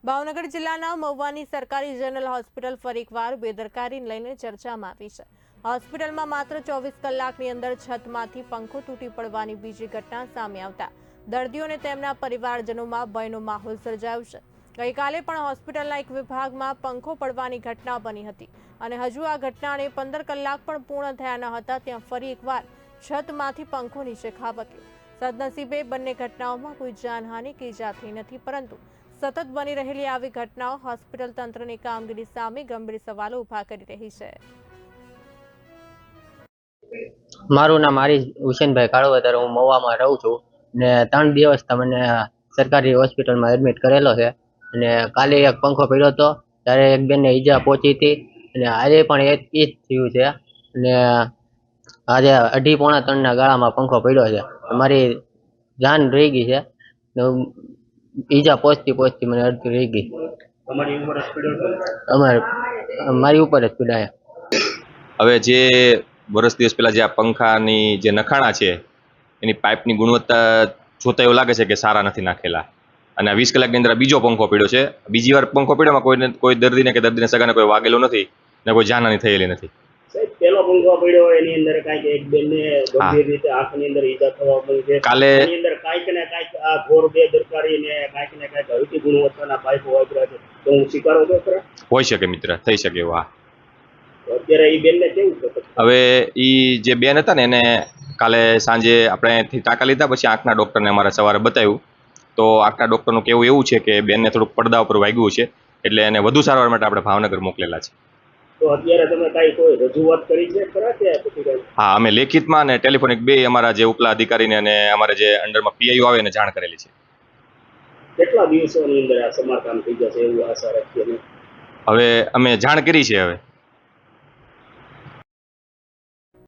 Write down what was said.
ભાવનગર જિલ્લાના મહુવાની સરકારી general hospital ફરી એકવાર બેદરકારીને લઈને ચર્ચામાં આવી છે। હોસ્પિટલમાં માત્ર 24 કલાકની અંદર છતમાંથી પંખો તૂટી પડવાની બીજી ઘટના સામે આવતા દર્દીઓ અને તેમના પરિવારજનોમાં ભયનો માહોલ સર્જાયો છે। ગઈકાલે પણ હોસ્પિટલના એક વિભાગમાં પંખો પડવાની ઘટના બની હતી અને હજુ આ ઘટનાને 15 કલાક પણ પૂર્ણ થયા ન હતા ત્યાં ફરી એકવાર છતમાંથી પંખો નીચે ખાબક્યો। સદનસીબે બંને ઘટનાઓમાં કોઈ જાનહાનિ કે ઈજા થઈ નથી, પરંતુ સતત બની રહેલી આવી ઘટનાઓ હોસ્પિટલ તંત્રની કામગીરી સામે ગંભીર સવાલો ઊભા કરી રહી છે। મારું નામ આરીફ હુસેનભાઈ કાળવદર, હું મહુવામાં રહું છું ને 3 દિવસ તમને સરકારી હોસ્પિટલમાં એડમિટ કરેલો છે અને કાલે એક પંખો પડ્યો હતો ત્યારે એક બેનને ઈજા પહોંચી હતી અને આજે પણ એ જ થયું છે અને આજે 2:30-3 ના ગાળામાં પંખો પડ્યો છે। મારી જાન રહી ગઈ છે ને ઈજા પહોંચતી મને અડધી રહી ગઈ। મારી ઉપર જ પીડાયા। હવે જે વર્ષ દિવસ પહેલા જે આ પંખાની જે નખાણા છે એની પાઇપની ગુણવત્તા જોતા એવું લાગે છે કે સારા નથી નાખેલા અને 20 કલાકની અંદર બીજો પંખો પડ્યો છે। બીજી વાર પંખો પડ્યોમાં કોઈ દર્દીને કે દર્દીના સગાને કોઈ વાગેલું નથી ને કોઈ જાનહાની થયેલી નથી। પેલો પંખો પડ્યો એની અંદર કાંઈક એક બેનને ગંભીર રીતે આંખની અંદર ઈજા થવા મળી છે। કાલે એની અંદર કાંઈક ને કાંઈક આ ઘોર બેદરકારી ને કાંઈક ને કાંઈક હલકી ગુણવત્તાના પાઇપો વાપર્યા છે, તો હું સ્વીકારો છો ખરા? હોઈ શકે મિત્ર, થઈ શકે એવું। અત્યારે એ બેનને કેવું છે? હવે ઈ જે બેન હતા ને એને કાલે સાંજે આપણે અહીંથી ટાંકા લીધા, પછી આંખના ડૉક્ટરને અમારે સવારે બતાવ્યું તો આંખના ડૉક્ટરનું કહેવું એવું છે કે બેનને થોડુંક પડદા ઉપર વાગ્યું છે એટલે એને વધુ સારવાર માટે આપણે ભાવનગર મોકલેલા છે। તો અત્યારે તમે કાંઈ કોઈ રજૂઆત કરી છે ખરા કે પછી કાંઈ? હા, અમે લેખિતમાં અને ટેલિફોનિક બે અમારા જે ઉપલા અધિકારીને અને અમારે જે અંડરમાં પીઆઈઓ આવે એને જાણ કરેલી છે। કેટલા દિવસોની અંદર આ સમારકામ થઈ જશે એવું આશા રાખીએ? હવે અમે જાણ કરી છે, હવે